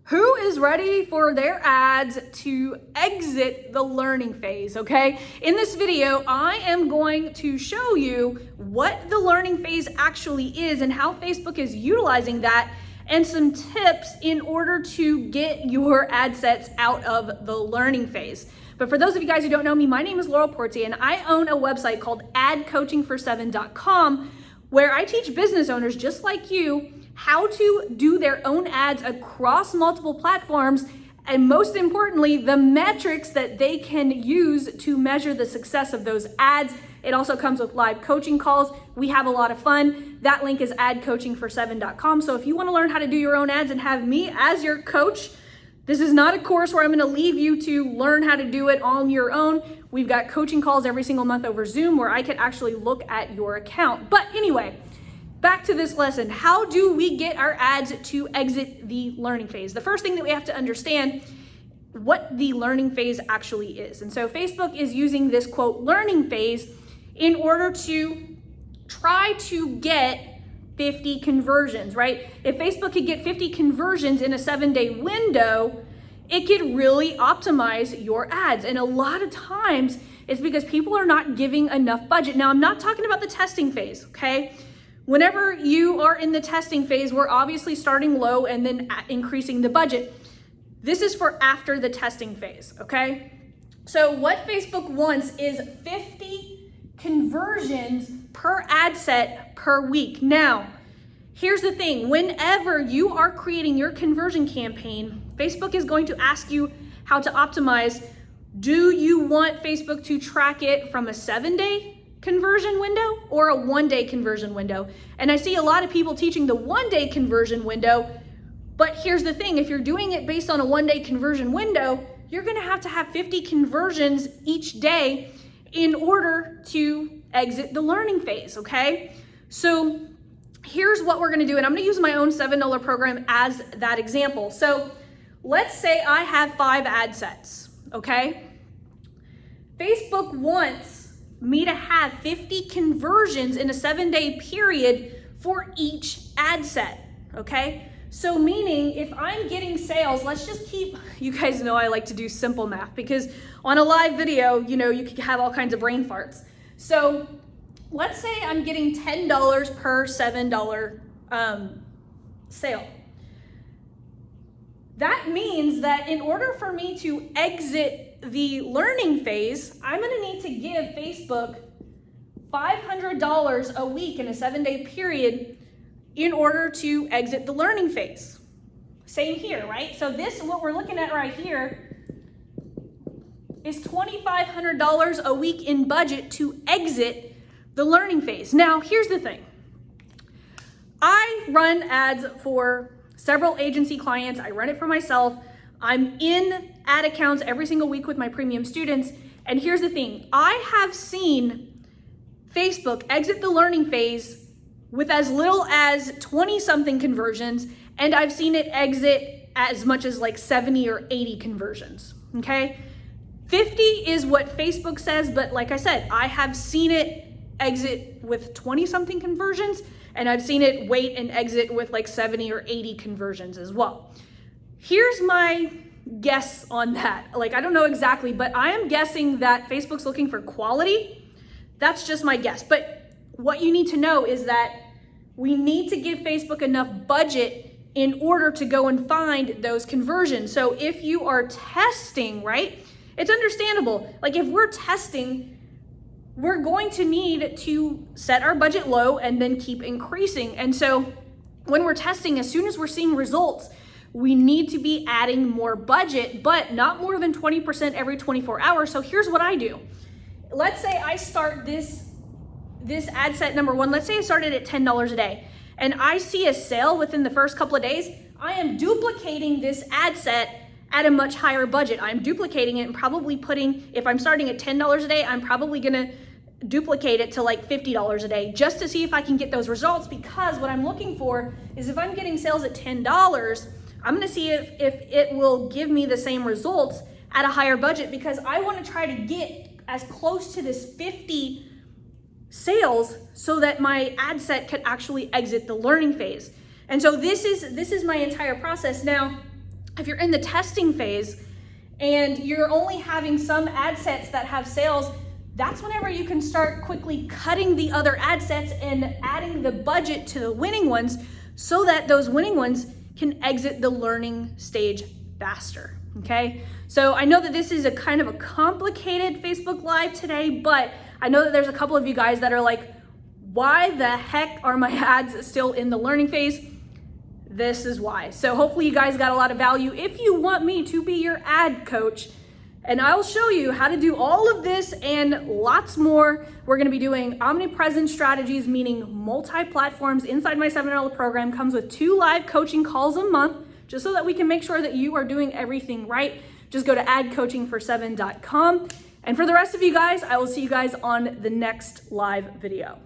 Who is ready for their ads to exit the learning phase, okay? In this video, I am going to show you what the learning phase actually is and how Facebook is utilizing that, and some tips in order to get your ad sets out of the learning phase. But for those of you guys who don't know me, my name is Laurel Portier, and I own a website called AdCoachingFor7.com, where I teach business owners just like you how to do their own ads across multiple platforms, and most importantly, the metrics that they can use to measure the success of those ads. It also comes with live coaching calls. We have a lot of fun. That link is AdCoachingFor7.com. So if you want to learn how to do your own ads and have me as your coach, this is not a course where I'm going to leave you to learn how to do it on your own. We've got coaching calls every single month over Zoom where I can actually look at your account. But anyway, back to this lesson. How do we get our ads to exit the learning phase? The first thing that we have to understand what the learning phase actually is. And so Facebook is using this quote learning phase in order to try to get 50 conversions, right? If Facebook could get 50 conversions in a 7-day window, it could really optimize your ads. And a lot of times it's because people are not giving enough budget. Now, I'm not talking about the testing phase, okay? Whenever you are in the testing phase, we're obviously starting low and then increasing the budget. This is for after the testing phase, okay? So what Facebook wants is 50 conversions per ad set per week. Now, here's the thing. Whenever you are creating your conversion campaign, Facebook is going to ask you how to optimize. Do you want Facebook to track it from a 7-day conversion window or a 1-day conversion window? And I see a lot of people teaching the 1-day conversion window, but here's the thing. If you're doing it based on a 1-day conversion window, you're gonna have to have 50 conversions each day in order to exit the learning phase, okay? So here's what we're gonna do, and I'm gonna use my own $7 program as that example. So let's say I have 5 ad sets, okay? Facebook wants me to have 50 conversions in a 7-day period for each ad set, okay? So meaning if I'm getting sales, let's just keep, you guys know I like to do simple math because on a live video, you know, you could have all kinds of brain farts. So let's say I'm getting $10 per $7 sale. That means that in order for me to exit the learning phase, I'm gonna need to give Facebook $500 a week in a 7-day period in order to exit the learning phase. Same here, right? So this, what we're looking at right here, is $2,500 a week in budget to exit the learning phase. Now, here's the thing. I run ads for several agency clients. I run it for myself. I'm in ad accounts every single week with my premium students. And here's the thing. I have seen Facebook exit the learning phase with as little as 20-something conversions, and I've seen it exit as much as like 70 or 80 conversions, okay? 50 is what Facebook says, but like I said, I have seen it exit with 20-something conversions, and I've seen it wait and exit with like 70 or 80 conversions as well. Here's my guess on that. Like, I don't know exactly, but I am guessing that Facebook's looking for quality. That's just my guess. But what you need to know is that we need to give Facebook enough budget in order to go and find those conversions. So if you are testing, right, it's understandable. Like if we're testing, we're going to need to set our budget low and then keep increasing. And so when we're testing, as soon as we're seeing results, we need to be adding more budget, but not more than 20% every 24 hours. So here's what I do. Let's say I start this ad set number 1, let's say I started at $10 a day and I see a sale within the first couple of days, I am duplicating this ad set at a much higher budget. I'm duplicating it and probably putting, if I'm starting at $10 a day, I'm probably gonna duplicate it to like $50 a day just to see if I can get those results, because what I'm looking for is if I'm getting sales at $10, I'm gonna see if it will give me the same results at a higher budget, because I wanna try to get as close to this 50 sales so that my ad set could actually exit the learning phase. And so this is my entire process. Now, If you're in the testing phase and you're only having some ad sets that have sales, that's whenever you can start quickly cutting the other ad sets and adding the budget to the winning ones so that those winning ones can exit the learning stage faster, okay? So I know that this is a kind of a complicated Facebook Live today, but I know that there's a couple of you guys that are like, why the heck are my ads still in the learning phase? This is why. So hopefully you guys got a lot of value. If you want me to be your ad coach, and I'll show you how to do all of this and lots more. We're gonna be doing omnipresent strategies, meaning multi-platforms inside my $7 program. Comes with 2 live coaching calls a month, just so that we can make sure that you are doing everything right. Just go to AdCoachingFor7.com. And for the rest of you guys, I will see you guys on the next live video.